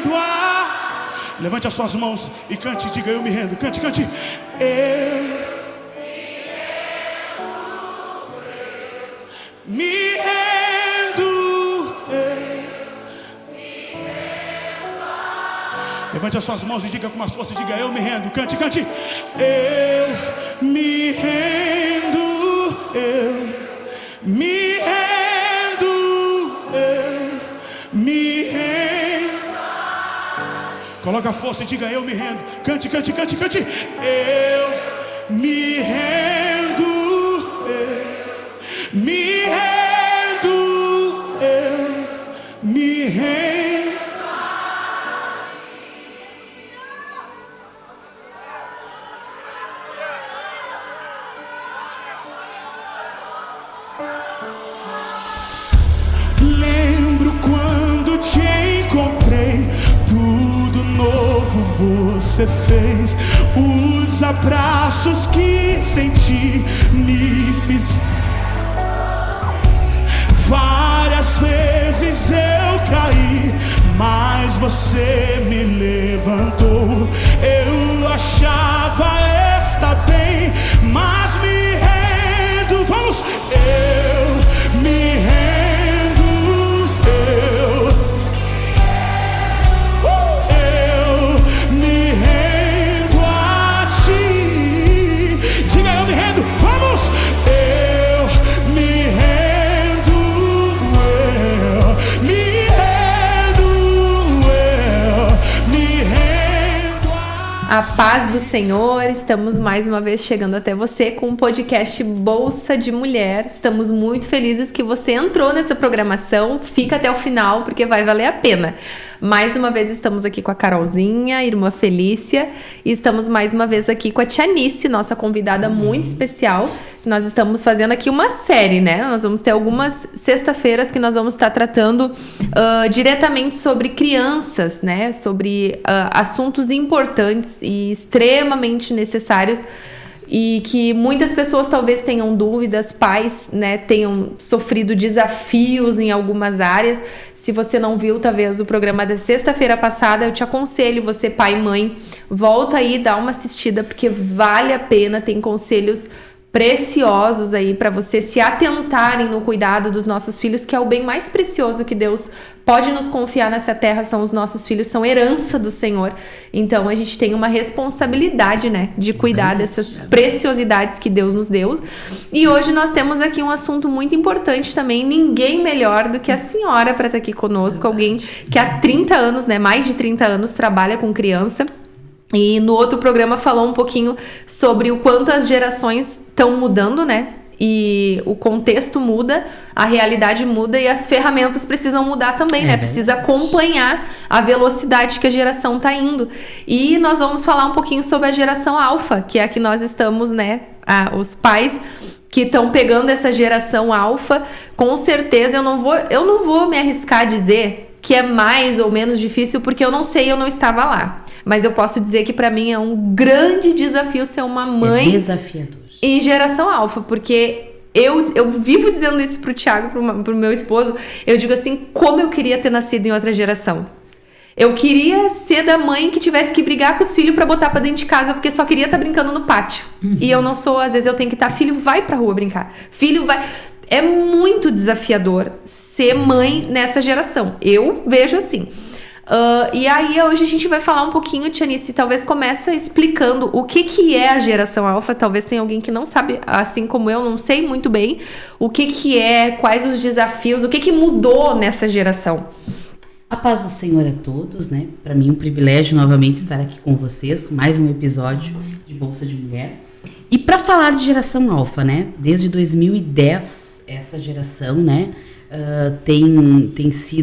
rendo Levante as suas mãos e cante, diga eu me rendo. Cante, cante. Me rendo. Levante as suas mãos e diga com mais força, diga eu me rendo. Cante, cante. Eu me rendo. Eu me rendo. Eu me rendo. Coloca a força e diga eu me rendo. Cante, cante, cante, cante. Eu me rendo. Eu me rendo. Eu me rendo. Lembro quando te encontrei, tudo novo você fez. Os abraços que senti me fiz. Várias vezes eu caí, mas você me levantou. Eu achava estar bem, mas me rendo. Vamos! Eu me rendo. A paz do Senhor, estamos mais uma vez chegando até você com o podcast Bolsa de Mulher. Estamos muito felizes que você entrou nessa programação. Fica até o final porque vai valer a pena. Mais uma vez estamos aqui com a Carolzinha, irmã Felícia, e estamos mais uma vez aqui com a Tianice, nossa convidada muito especial. Nós estamos fazendo aqui uma série, né? Nós vamos ter algumas sexta-feiras que nós vamos estar tratando diretamente sobre crianças, né? Sobre assuntos importantes e extremamente necessários e que muitas pessoas talvez tenham dúvidas, pais, né, tenham sofrido desafios em algumas áreas. Se você não viu, talvez, o programa da sexta-feira passada, eu te aconselho, você pai e mãe, volta aí e dá uma assistida, porque vale a pena, tem conselhos preciosos aí para você se atentarem no cuidado dos nossos filhos, que é o bem mais precioso que Deus pode nos confiar nessa terra, são os nossos filhos, são herança do Senhor. Então a gente tem uma responsabilidade, né, de cuidar dessas preciosidades que Deus nos deu. E hoje nós temos aqui um assunto muito importante também, ninguém melhor do que a senhora para estar aqui conosco, alguém que há 30 anos, né, mais de 30 anos trabalha com criança. E no outro programa falou um pouquinho sobre o quanto as gerações estão mudando, né? E o contexto muda, a realidade muda e as ferramentas precisam mudar também, né? Precisa acompanhar a velocidade que a geração tá indo. E nós vamos falar um pouquinho sobre a geração alfa, que é a que nós estamos, né? Os pais que estão pegando essa geração alfa, com certeza eu não vou me arriscar a dizer que é mais ou menos difícil, porque eu não sei, eu não estava lá. Mas eu posso dizer que para mim é um grande desafio ser uma mãe desafiador em geração alfa, porque eu vivo dizendo isso pro Thiago, pro meu esposo. Eu digo assim, como eu queria ter nascido em outra geração. Eu queria ser da mãe que tivesse que brigar com os filhos pra botar pra dentro de casa, porque só queria estar brincando no pátio. E eu não sou, às vezes eu tenho que estar, filho, vai pra rua brincar. Filho, vai... É muito desafiador ser mãe nessa geração. Eu vejo assim. E aí hoje a gente vai falar um pouquinho, Tianice, talvez começa explicando o que é a geração alfa. Talvez tenha alguém que não sabe, assim como eu, não sei muito bem o que é, quais os desafios, o que mudou nessa geração. A paz do Senhor a todos, né? Para mim é um privilégio novamente estar aqui com vocês, mais um episódio de Bolsa de Mulher. E para falar de geração alfa, né? Desde 2010, essa geração, né? Tem se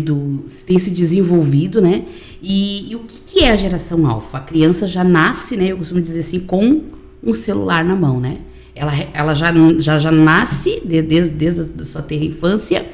desenvolvido, né? E o que é a geração alfa? A criança já nasce, né? Eu costumo dizer assim, com um celular na mão, né? Ela já nasce desde a sua terra infância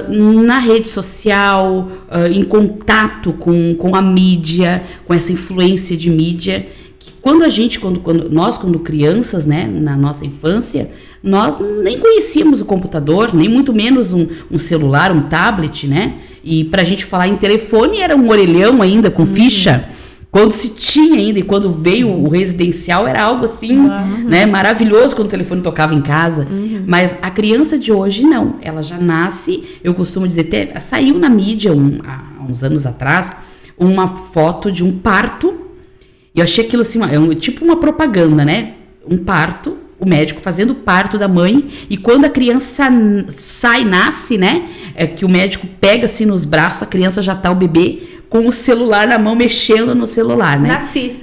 na rede social, em contato com a mídia, com essa influência de mídia, que quando crianças, né, na nossa infância, nós nem conhecíamos o computador, nem muito menos um celular, um tablet, né? E pra gente falar em telefone era um orelhão ainda com ficha. Quando se tinha ainda, e quando veio o residencial, era algo assim, né, maravilhoso quando o telefone tocava em casa. Mas a criança de hoje, não. Ela já nasce, eu costumo dizer, saiu na mídia há uns anos atrás, uma foto de um parto. E eu achei aquilo assim, tipo uma propaganda, né? Um parto, o médico fazendo o parto da mãe. E quando a criança nasce, né? Que o médico pega assim nos braços, a criança já tá, o bebê, com o celular na mão, mexendo no celular, né? Nasci,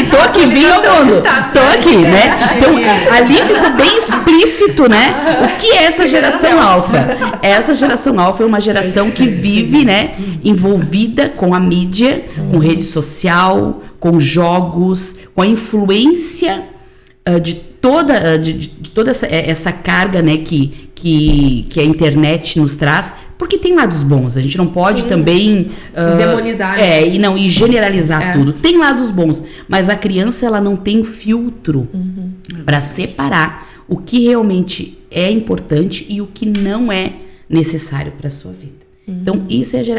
tô aqui, vim ao mundo. Tô aqui, né? Então, ali ficou bem explícito, né? O que é essa geração alfa? Essa geração alfa é uma geração que vive, né? Envolvida com a mídia, com rede social, com jogos, com a influência de toda essa carga, né? Que a internet nos traz. Porque tem lados bons, a gente não pode também demonizar, e generalizar tudo. Tem lados bons, mas a criança, ela não tem filtro para separar o que realmente é importante e o que não é necessário para a sua vida. Então,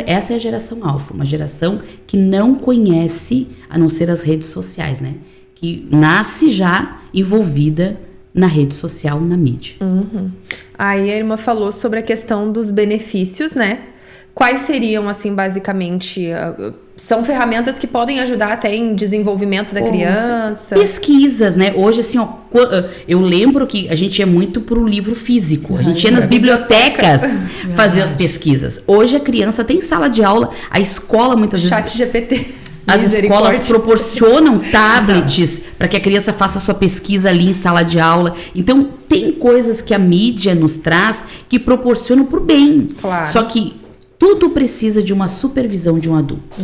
essa é a geração alfa, uma geração que não conhece a não ser as redes sociais, né? Que nasce já envolvida na rede social, na mídia. Aí a irmã falou sobre a questão dos benefícios, né? Quais seriam, assim, basicamente, são ferramentas que podem ajudar até em desenvolvimento da criança? Pesquisas, né? Hoje, assim, eu lembro que a gente ia muito pro livro físico. A gente ia nas bibliotecas fazer as pesquisas. Hoje a criança tem sala de aula, a escola muitas vezes... ChatGPT. As escolas proporcionam tablets para que a criança faça sua pesquisa ali em sala de aula. Então, tem coisas que a mídia nos traz que proporcionam pro bem. Claro. Só que tudo precisa de uma supervisão de um adulto.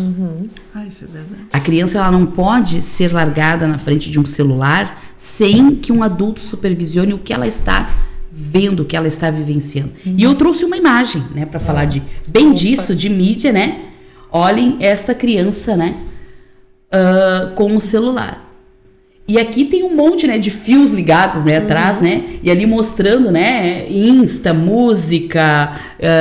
Isso é verdade. A criança, ela não pode ser largada na frente de um celular sem que um adulto supervisione o que ela está vendo, o que ela está vivenciando. E eu trouxe uma imagem, né, para falar disso, de mídia, né? Olhem esta criança, né? Com o celular. E aqui tem um monte, né, de fios ligados, né, atrás, né? E ali mostrando, né, Insta, música,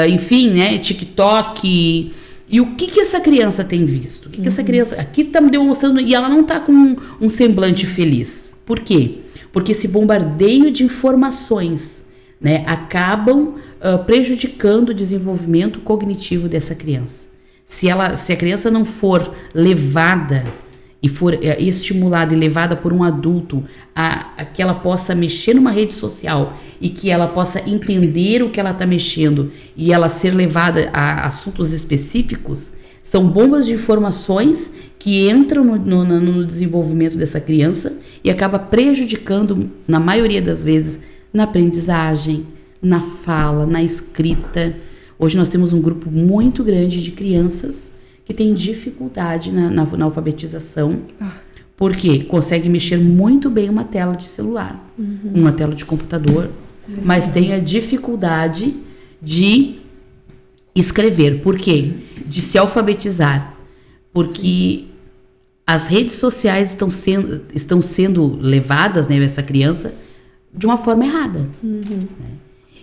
enfim, né, TikTok. E o que essa criança tem visto? O que essa criança... Aqui tá me demonstrando... E ela não tá com um semblante feliz. Por quê? Porque esse bombardeio de informações, né, acabam prejudicando o desenvolvimento cognitivo dessa criança. Se a criança não for levada e for estimulada e levada por um adulto a que ela possa mexer numa rede social e que ela possa entender o que ela está mexendo e ela ser levada a assuntos específicos, são bombas de informações que entram no desenvolvimento dessa criança e acaba prejudicando, na maioria das vezes, na aprendizagem, na fala, na escrita. Hoje nós temos um grupo muito grande de crianças que tem dificuldade na alfabetização, porque consegue mexer muito bem uma tela de celular, uma tela de computador, mas tem a dificuldade de escrever. Por quê? De se alfabetizar. Porque as redes sociais estão sendo levadas, né, essa criança, de uma forma errada. Né?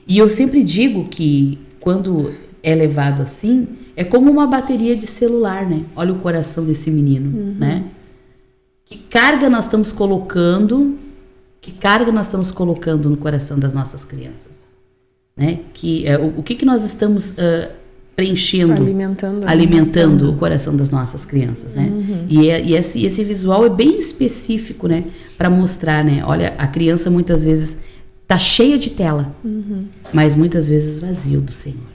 E eu sempre digo que quando é levado assim, é como uma bateria de celular, né? Olha o coração desse menino, né? Que carga nós estamos colocando no coração das nossas crianças, né? O que nós estamos preenchendo, alimentando o coração das nossas crianças, né? E esse visual é bem específico, né? Para mostrar, né? Olha, a criança muitas vezes tá cheia de tela, mas muitas vezes vazio do Senhor.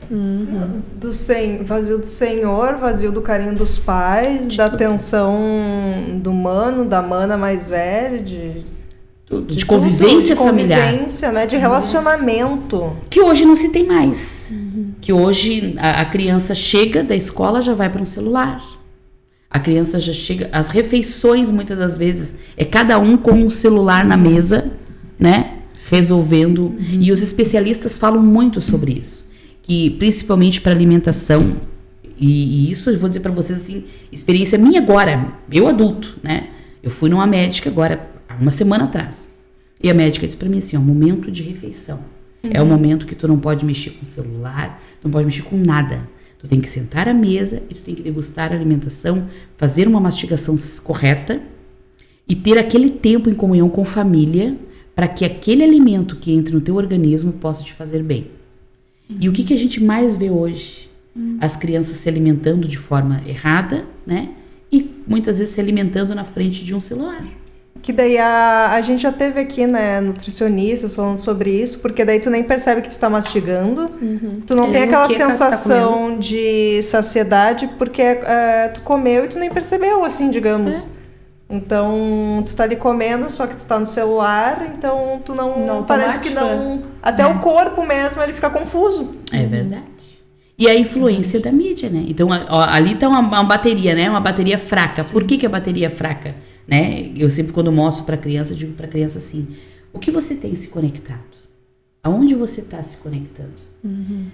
Vazio do Senhor, vazio do carinho dos pais, da atenção do mano, da mana mais velha, de convivência familiar. De convivência, né? De relacionamento. Que hoje não se tem mais. Que hoje a criança chega da escola, já vai para um celular. A criança já chega... As refeições, muitas das vezes, é cada um com um celular na mesa, né? Resolvendo. E os especialistas falam muito sobre isso. Que principalmente para alimentação, e isso eu vou dizer para vocês assim, experiência minha agora, eu adulto, né? Eu fui numa médica agora, há uma semana atrás. E a médica disse pra mim assim, momento de refeição. É o momento que tu não pode mexer com o celular, não pode mexer com nada. Tu tem que sentar à mesa e tu tem que degustar a alimentação, fazer uma mastigação correta e ter aquele tempo em comunhão com família para que aquele alimento que entre no teu organismo possa te fazer bem. E o que a gente mais vê hoje? As crianças se alimentando de forma errada, né? E muitas vezes se alimentando na frente de um celular. Que daí a gente já teve aqui, né, nutricionistas falando sobre isso, porque daí tu nem percebe que tu tá mastigando, tu não tem aquela sensação de saciedade, porque tu comeu e tu nem percebeu, assim, digamos. Então, tu tá ali comendo, só que tu tá no celular, então tu não parece que não... Até o corpo mesmo, ele fica confuso. É verdade. E a influência da mídia, né? Então, ali tá uma bateria, né? Uma bateria fraca. Sim. Por que a bateria é fraca? Né? Eu sempre, quando mostro para a criança, eu digo para a criança assim, o que você tem se conectado? Aonde você está se conectando?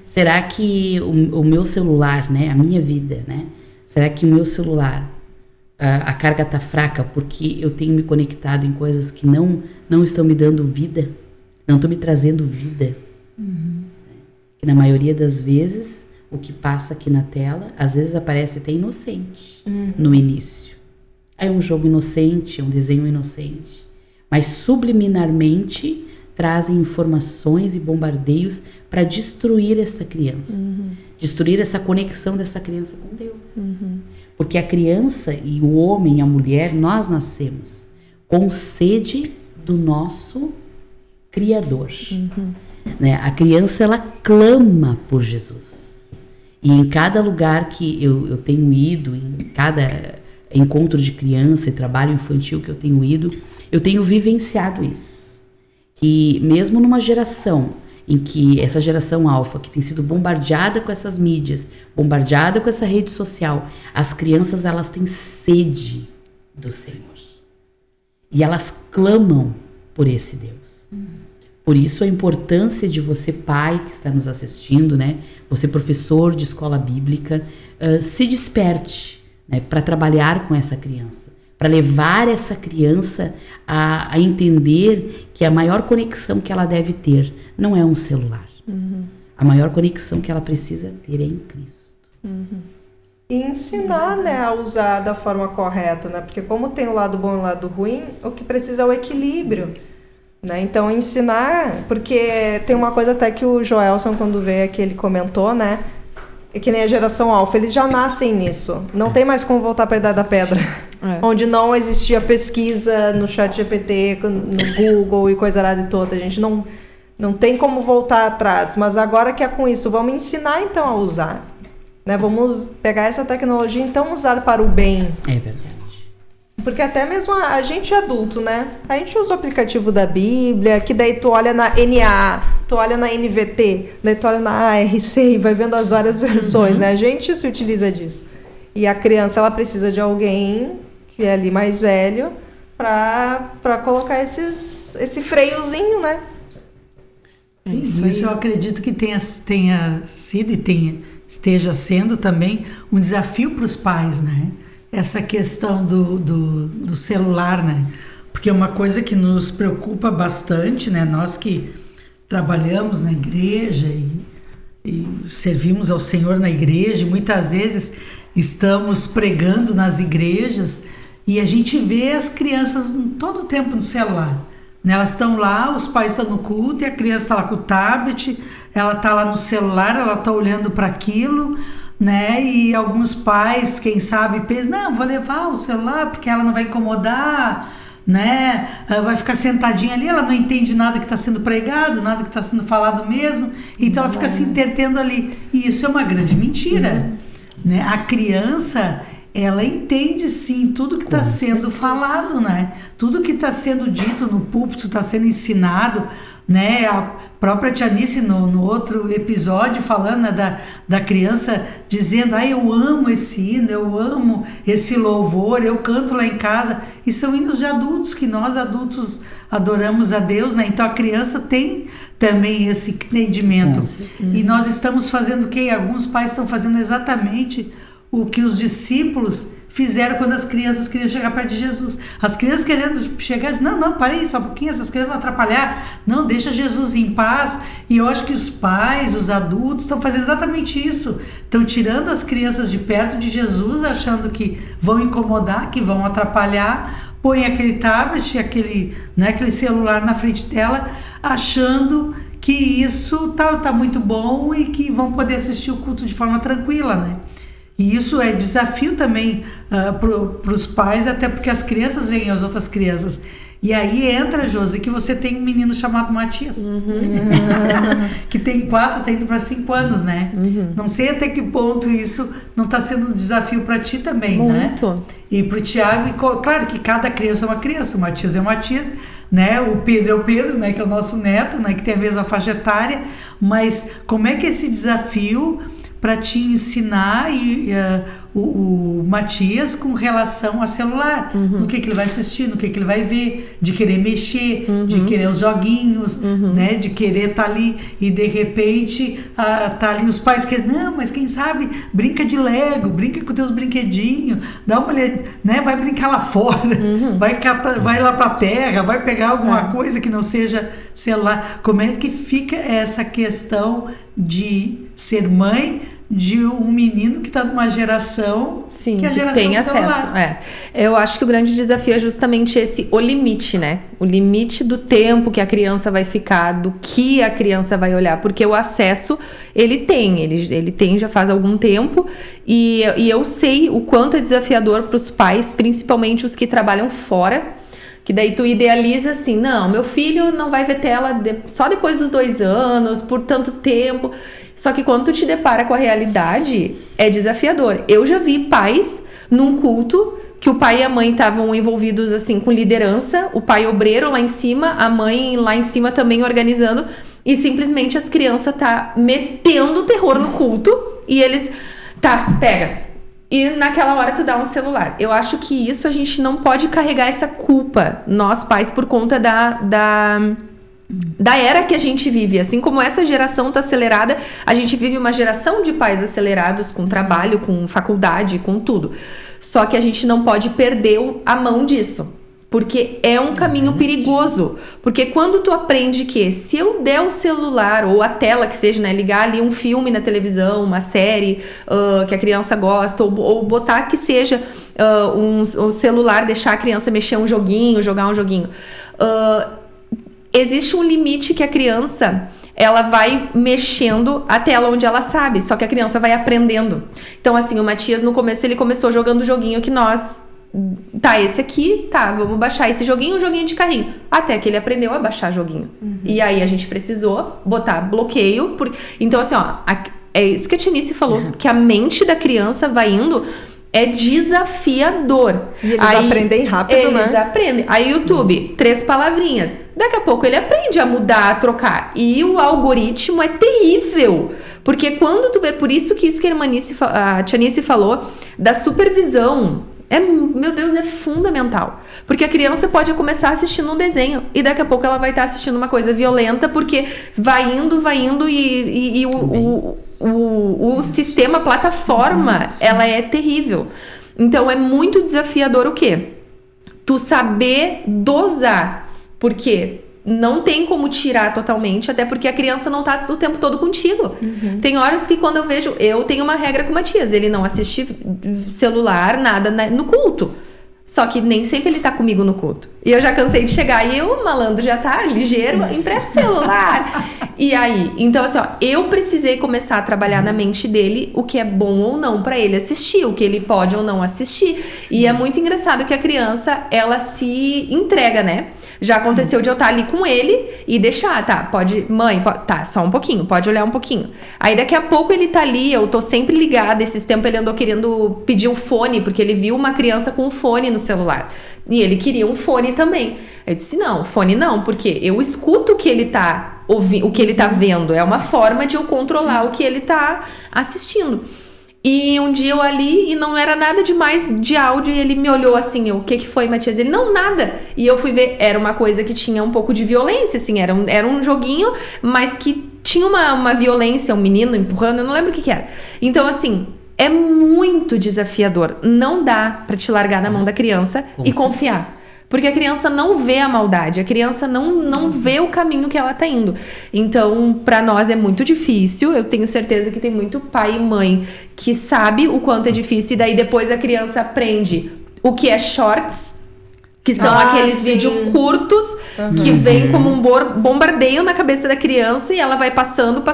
Será que o meu celular, né, a minha vida, né? Será que o meu celular, a carga está fraca porque eu tenho me conectado em coisas que não estão me dando vida? Não estão me trazendo vida? E na maioria das vezes, o que passa aqui na tela, às vezes aparece até inocente no início. É um jogo inocente, é um desenho inocente. Mas subliminarmente trazem informações e bombardeios para destruir essa criança. Destruir essa conexão dessa criança com Deus. Porque a criança e o homem, a mulher, nós nascemos com sede do nosso Criador. Né? A criança, ela clama por Jesus. E em cada lugar que eu tenho ido, em cada encontro de criança e trabalho infantil que eu tenho ido, eu tenho vivenciado isso. Que mesmo numa geração em que essa geração alfa, que tem sido bombardeada com essas mídias, bombardeada com essa rede social, as crianças, elas têm sede do Senhor. E elas clamam por esse Deus. Por isso a importância de você, pai, que está nos assistindo, né? Você, professor de escola bíblica, se desperte, né, para trabalhar com essa criança, para levar essa criança a entender que a maior conexão que ela deve ter não é um celular. A maior conexão que ela precisa ter é em Cristo. E ensinar, né, a usar da forma correta, né? Porque como tem o lado bom e o lado ruim, o que precisa é o equilíbrio. Né? Então ensinar, porque tem uma coisa até que o Joelson, quando veio aqui, ele comentou, né? Que nem a geração alfa, eles já nascem nisso. Não tem mais como voltar para a Idade da Pedra. Onde não existia pesquisa no ChatGPT, no Google e coisa arada e toda. A gente não tem como voltar atrás. Mas agora que é com isso, vamos ensinar então a usar. Né? Vamos pegar essa tecnologia e então usar para o bem. É verdade. Porque até mesmo a gente adulto, né? A gente usa o aplicativo da Bíblia, que daí tu olha na NAA, tu olha na NVT, daí tu olha na ARC e vai vendo as várias versões, né? A gente se utiliza disso. E a criança, ela precisa de alguém que é ali mais velho para colocar esse freiozinho, né? Sim, isso eu acredito que tenha sido e esteja sendo também um desafio para os pais, né? Essa questão do celular, né? Porque é uma coisa que nos preocupa bastante, né? Nós que trabalhamos na igreja e servimos ao Senhor na igreja, muitas vezes estamos pregando nas igrejas e a gente vê as crianças todo o tempo no celular. Né? Elas estão lá, os pais estão no culto e a criança está lá com o tablet, ela está lá no celular, ela está olhando para aquilo, né? E alguns pais, quem sabe, pensam, não, vou levar o celular porque ela não vai incomodar, né? Ela vai ficar sentadinha ali, ela não entende nada que está sendo pregado, nada que está sendo falado mesmo, então ela fica se entretendo ali. E isso é uma grande mentira, né? A criança, ela entende sim tudo que está sendo falado, né? Tudo que está sendo dito no púlpito, está sendo ensinado, né? A própria Tia Nice no outro episódio falando, né, da criança dizendo, eu amo esse hino, eu amo esse louvor, eu canto lá em casa, e são hinos de adultos, que nós adultos adoramos a Deus, né? Então a criança tem também esse entendimento, e nós estamos fazendo o que? Alguns pais estão fazendo exatamente o que os discípulos fizeram quando as crianças queriam chegar perto de Jesus. As crianças querendo chegar, não, parei só um pouquinho, essas crianças vão atrapalhar. Não, deixa Jesus em paz. E eu acho que os pais, os adultos estão fazendo exatamente isso. Estão tirando as crianças de perto de Jesus, achando que vão incomodar, que vão atrapalhar. Põe aquele tablet, aquele celular na frente dela, achando que isso tá muito bom e que vão poder assistir o culto de forma tranquila, né? E isso é desafio também para os pais, até porque as crianças veem as outras crianças. E aí entra, Josi, que você tem um menino chamado Matias, que tem 4, tá indo para 5 anos, né? Não sei até que ponto isso não está sendo um desafio para ti também, muito, né? E para o Tiago, claro que cada criança é uma criança, o Matias é o Matias, né? O Pedro é o Pedro, né? Que é o nosso neto, né? Que tem a mesma faixa etária, mas como é que esse desafio para te ensinar o Matias com relação a celular, no que ele vai assistir, no que ele vai ver, de querer mexer, de querer os joguinhos, né, de querer estar ali e de repente tá ali os pais que não, mas quem sabe brinca de Lego, brinca com teus brinquedinhos, dá uma olhada, né, vai brincar lá fora, vai lá pra terra, vai pegar alguma coisa que não seja celular. Como é que fica essa questão de ser mãe de um menino que está numa geração que é a geração tem acesso. celular? Eu acho que o grande desafio é justamente o limite, né? O limite do tempo que a criança vai ficar, do que a criança vai olhar, porque o acesso ele tem já faz algum tempo e eu sei o quanto é desafiador para os pais, principalmente os que trabalham fora. Que daí tu idealiza assim, não, meu filho não vai ver tela só depois dos 2 anos, por tanto tempo. Só que quando tu te depara com a realidade, é desafiador. Eu já vi pais num culto que o pai e a mãe estavam envolvidos assim com liderança, o pai obreiro lá em cima, a mãe lá em cima também organizando, e simplesmente as crianças tá metendo terror no culto, e eles, tá, pega. E naquela hora tu dá um celular. Eu acho que isso a gente não pode carregar essa culpa, nós pais, por conta da era que a gente vive. Assim como essa geração tá acelerada, a gente vive uma geração de pais acelerados, com trabalho, com faculdade, com tudo. Só que a gente não pode perder a mão disso. Porque é um caminho perigoso. Porque quando tu aprende que se eu der o celular ou a tela que seja, né, ligar ali um filme na televisão, uma série que a criança gosta, ou botar que seja um celular, deixar a criança mexer um joguinho, jogar um joguinho. Existe um limite que a criança ela vai mexendo a tela onde ela sabe, só que a criança vai aprendendo. Então assim, o Matias no começo ele começou jogando o joguinho que nós... Tá, esse aqui, tá, vamos baixar esse joguinho, um joguinho de carrinho. Até que ele aprendeu a baixar joguinho. E aí a gente precisou botar bloqueio. Então assim, ó, é isso que a Tianice falou, que a mente da criança vai indo, é desafiador. E eles aprendem rápido, né? Eles aprendem. Aí YouTube, 3 palavrinhas. Daqui a pouco ele aprende a mudar, a trocar. E o algoritmo é terrível. Porque quando tu vê, por isso que a Tianice falou da supervisão. Meu Deus, é fundamental. Porque a criança pode começar assistindo um desenho e daqui a pouco ela vai estar assistindo uma coisa violenta, porque vai indo e o sistema, a plataforma, ela é terrível. Então é muito desafiador o quê? Tu saber dosar. Porque não tem como tirar totalmente, até porque a criança não tá o tempo todo contigo. Tem horas que quando eu tenho uma regra com o Matias, ele não assiste celular, nada no culto. Só que nem sempre ele tá comigo no culto. E eu já cansei de chegar e o malandro já tá ligeiro, empresta celular. E aí, então assim, ó, eu precisei começar a trabalhar na mente dele o que é bom ou não pra ele assistir, o que ele pode ou não assistir. Sim. E é muito engraçado que a criança, ela se entrega, né? Já aconteceu de eu estar ali com ele e deixar, tá, tá, só um pouquinho, pode olhar um pouquinho. Aí daqui a pouco ele tá ali, eu tô sempre ligada, esses tempos ele andou querendo pedir um fone, porque ele viu uma criança com um fone no celular. E ele queria um fone também. Eu disse, não, fone não, porque eu escuto o que ele tá ouvindo, o que ele tá vendo. É uma forma de eu controlar o que ele tá assistindo. E um dia eu ali, e não era nada demais de áudio, e ele me olhou assim, o que foi, Matias? Ele, não, nada. E eu fui ver, era uma coisa que tinha um pouco de violência, assim, era um joguinho, mas que tinha uma violência, um menino empurrando, eu não lembro o que era. Então, assim, é muito desafiador. Não dá pra te largar na mão da criança e confiar. Porque a criança não vê a maldade, a criança não vê o caminho que ela tá indo. Então, pra nós é muito difícil. Eu tenho certeza que tem muito pai e mãe que sabe o quanto é difícil. E daí depois a criança aprende o que é shorts, que são aqueles vídeos curtos que vem como um bombardeio na cabeça da criança e ela vai passando.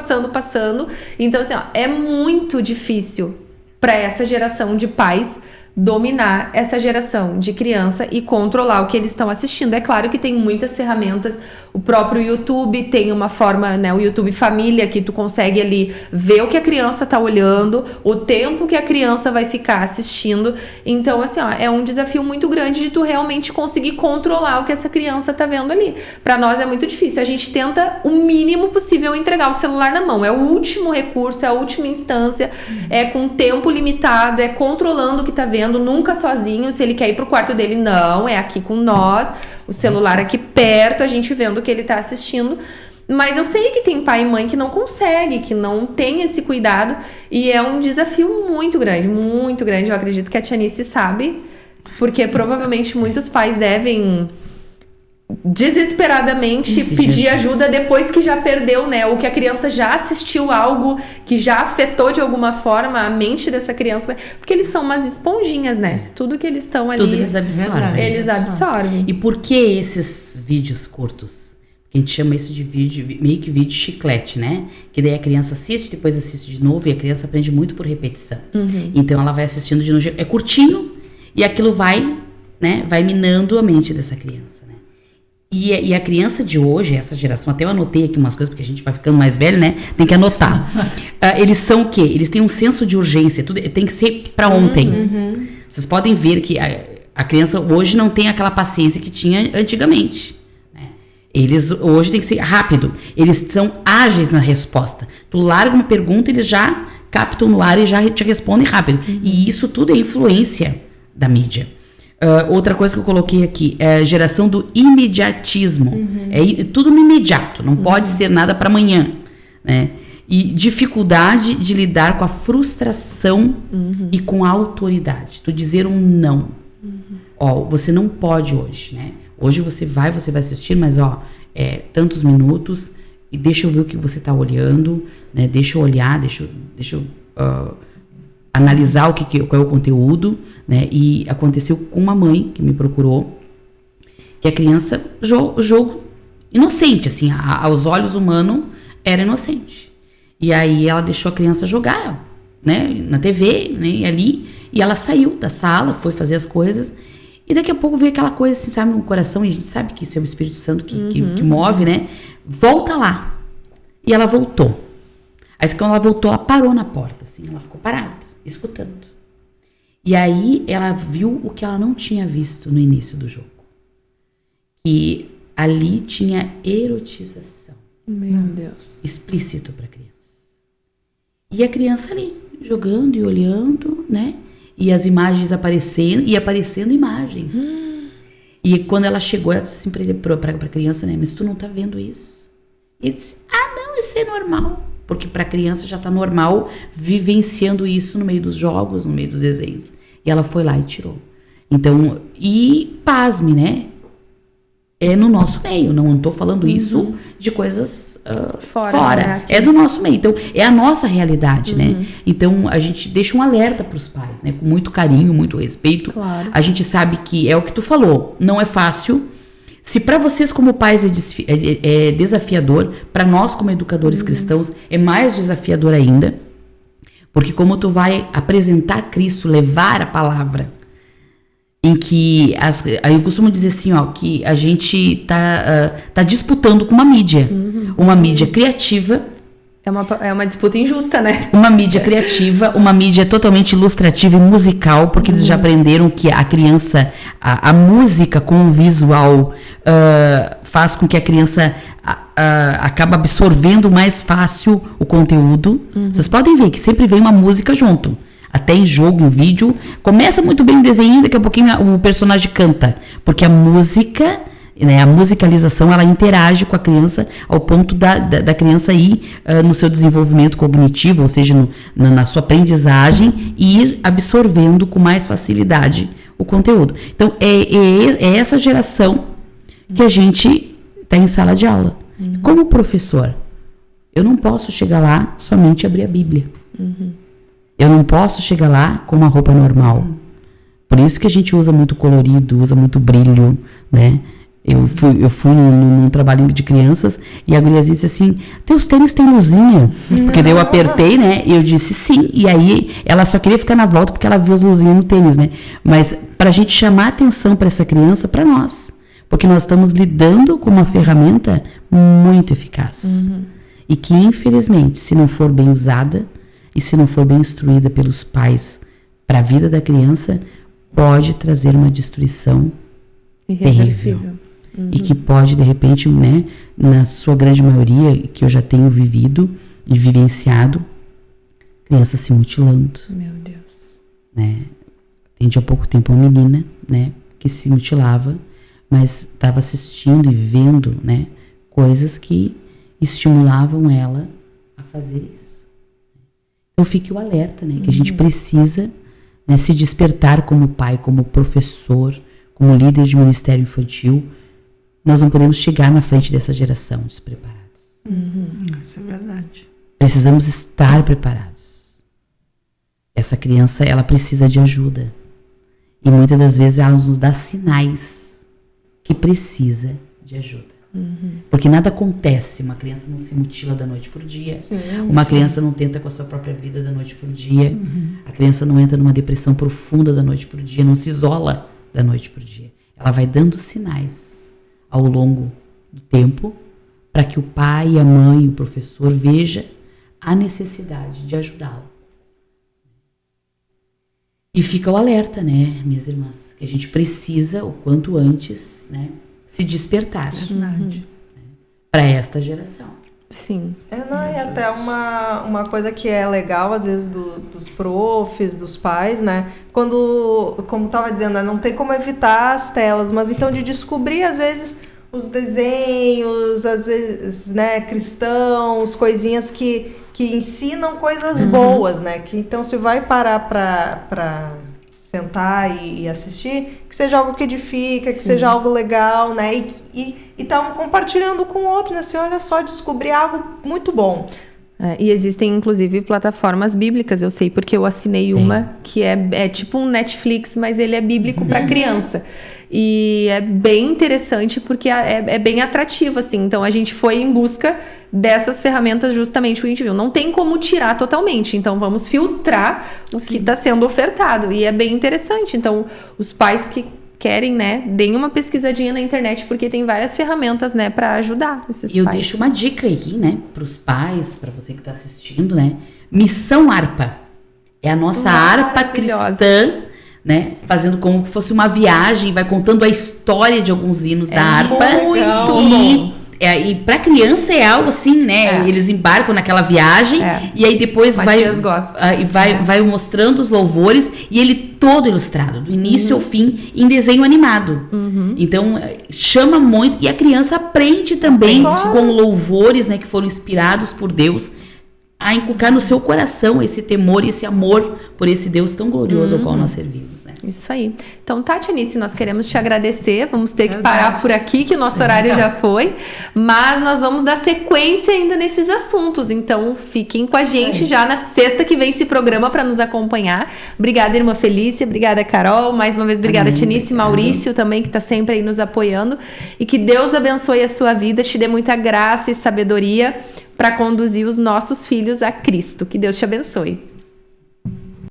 Então, assim, é muito difícil pra essa geração de pais dominar essa geração de criança e controlar o que eles estão assistindo. É claro que tem muitas ferramentas, o próprio YouTube tem uma forma, né, o YouTube Família, que tu consegue ali ver o que a criança tá olhando, o tempo que a criança vai ficar assistindo. Então, assim, é um desafio muito grande de tu realmente conseguir controlar o que essa criança tá vendo ali. Pra nós é muito difícil. A gente tenta o mínimo possível entregar o celular na mão. É o último recurso, é a última instância, é com tempo limitado, é controlando o que tá vendo, nunca sozinho. Se ele quer ir pro quarto dele, não, é aqui com nós, o celular aqui perto, a gente vendo o que ele tá assistindo. Mas eu sei que tem pai e mãe que não consegue, que não tem esse cuidado, e é um desafio muito grande, muito grande. Eu acredito que a Tianice sabe, porque provavelmente muitos pais devem desesperadamente pedir ajuda depois que já perdeu, né? Ou que a criança já assistiu algo que já afetou de alguma forma a mente dessa criança. Porque eles são umas esponjinhas, né? Tudo que eles estão ali, tudo eles absorvem. Eles absorvem. E por que esses vídeos curtos? A gente chama isso de vídeo, meio que vídeo chiclete, né? Que daí a criança assiste, depois assiste de novo, e a criança aprende muito por repetição. Então ela vai assistindo de novo. É curtinho, e aquilo vai, né? Vai minando a mente dessa criança, né? E a criança de hoje, essa geração, até eu anotei aqui umas coisas, porque a gente vai ficando mais velho, né? Tem que anotar. Eles são o quê? Eles têm um senso de urgência, tudo tem que ser pra ontem. Vocês podem ver que a criança hoje não tem aquela paciência que tinha antigamente, né? Eles hoje tem que ser rápido, eles são ágeis na resposta. Tu larga uma pergunta, eles já captam no ar e já te respondem rápido. E isso tudo é influência da mídia. Outra coisa que eu coloquei aqui é a geração do imediatismo. É tudo no imediato, não pode ser nada para amanhã, né? E dificuldade de lidar com a frustração e com a autoridade. Tu dizer um não. Ó, você não pode hoje, né? Hoje você vai assistir, mas tantos minutos e deixa eu ver o que você tá olhando, né? Deixa eu olhar, deixa eu analisar qual é o conteúdo, né? E aconteceu com uma mãe que me procurou, que a criança, jogo inocente, assim, aos olhos humanos, era inocente. E aí ela deixou a criança jogar, né? Na TV, né? Ali, e ela saiu da sala, foi fazer as coisas, e daqui a pouco veio aquela coisa, assim, sabe, no coração, e a gente sabe que isso é o Espírito Santo que move, né? Volta lá. E ela voltou. Aí quando ela voltou, ela parou na porta, assim, ela ficou parada, escutando. E aí ela viu o que ela não tinha visto no início do jogo. Que ali tinha erotização. Meu Deus. Explícito para criança. E a criança ali, jogando e olhando, né? E as imagens aparecendo, e aparecendo imagens. E quando ela chegou, ela disse assim pra criança, né? Mas tu não tá vendo isso? E ele disse, não, isso é normal. Porque para a criança já está normal vivenciando isso no meio dos jogos, no meio dos desenhos. E ela foi lá e tirou. Então, e pasme, né? É no nosso meio. Não estou falando isso de coisas fora. Né? É do nosso meio. Então, é a nossa realidade, né? Então, a gente deixa um alerta para os pais, né? Com muito carinho, muito respeito. Claro. A gente sabe que é o que tu falou. Não é fácil. Se para vocês como pais é desafiador, para nós como educadores cristãos é mais desafiador ainda, porque como tu vai apresentar Cristo, levar a palavra, em que eu costumo dizer assim, que a gente tá disputando com uma mídia criativa. É uma disputa injusta, né? Uma mídia criativa, uma mídia totalmente ilustrativa e musical, porque eles já aprenderam que a criança, a música com o visual faz com que a criança acaba absorvendo mais fácil o conteúdo. Vocês podem ver que sempre vem uma música junto. Até em jogo, em vídeo, começa muito bem o desenho, daqui a pouquinho o personagem canta. Porque a música né? A musicalização, ela interage com a criança ao ponto da criança ir no seu desenvolvimento cognitivo, ou seja, na sua aprendizagem, e ir absorvendo com mais facilidade o conteúdo. Então, é essa geração que a gente está em sala de aula. Como professor, eu não posso chegar lá somente abrir a Bíblia. Eu não posso chegar lá com uma roupa normal. Por isso que a gente usa muito colorido, usa muito brilho, né? Eu fui num trabalho de crianças e a guriazinha disse assim, teus tênis tem luzinha? Porque daí eu apertei, né? E eu disse sim. E aí ela só queria ficar na volta porque ela viu as luzinhas no tênis, né? Mas pra gente chamar atenção para essa criança, para nós. Porque nós estamos lidando com uma ferramenta muito eficaz. E que, infelizmente, se não for bem usada e se não for bem instruída pelos pais para a vida da criança, pode trazer uma destruição terrível. E que pode, de repente, né, na sua grande maioria, que eu já tenho vivido e vivenciado, criança se mutilando. Meu Deus. Né? Tem há pouco tempo uma menina, né, que se mutilava, mas estava assistindo e vendo, né, coisas que estimulavam ela a fazer isso. Então fique o alerta, né, que a gente precisa, né, se despertar como pai, como professor, como líder de ministério infantil. Nós não podemos chegar na frente dessa geração despreparados. Isso é verdade. Precisamos estar preparados. Essa criança, ela precisa de ajuda. E muitas das vezes ela nos dá sinais que precisa de ajuda. Porque nada acontece, uma criança não se mutila da noite por dia, uma criança não tenta com a sua própria vida da noite por dia, a criança não entra numa depressão profunda da noite por dia, não se isola da noite por dia. Ela vai dando sinais ao longo do tempo para que o pai, a mãe, o professor veja a necessidade de ajudá-la. E fica o alerta, né, minhas irmãs, que a gente precisa, o quanto antes, né, se despertar para esta geração. Sim. E até uma coisa que é legal, às vezes, dos profs, dos pais, né? Quando, como estava dizendo, né, não tem como evitar as telas, mas então de descobrir, às vezes, os desenhos, às vezes, né, cristãos, coisinhas que ensinam coisas boas, né? Que, então, se vai parar para sentar e assistir, que seja algo que edifica, que seja algo legal, né? E tá compartilhando com o outro, né? Assim, olha só, descobri algo muito bom. E existem, inclusive, plataformas bíblicas, eu sei, porque eu assinei uma que é tipo um Netflix, mas ele é bíblico para criança. E é bem interessante porque é bem atrativo, assim. Então, a gente foi em busca dessas ferramentas justamente que a gente viu. Não tem como tirar totalmente, então vamos filtrar o que está sendo ofertado. E é bem interessante. Então, os pais que querem, né, deem uma pesquisadinha na internet, porque tem várias ferramentas, né, para ajudar esses pais. E eu deixo uma dica aí, né, para os pais, para você que está assistindo, né, Missão Harpa. É a nossa harpa cristã, né, fazendo como se fosse uma viagem, vai contando a história de alguns hinos da harpa. Muito bom. E pra criança é algo assim, né? Eles embarcam naquela viagem e aí depois vai mostrando os louvores e ele todo ilustrado, do início ao fim, em desenho animado. Então, chama muito. E a criança aprende também com louvores, né, que foram inspirados por Deus, a inculcar no seu coração esse temor e esse amor por esse Deus tão glorioso ao qual nós servimos, né? Isso aí. Então, Tatianice, nós queremos te agradecer. Vamos ter que parar por aqui, que o nosso horário já foi. Mas nós vamos dar sequência ainda nesses assuntos. Então, fiquem com a gente já na sexta que vem esse programa para nos acompanhar. Obrigada, irmã Felícia. Obrigada, Carol. Mais uma vez, obrigada, Tatianice. Maurício também, que está sempre aí nos apoiando. E que Deus abençoe a sua vida, te dê muita graça e sabedoria para conduzir os nossos filhos a Cristo. Que Deus te abençoe.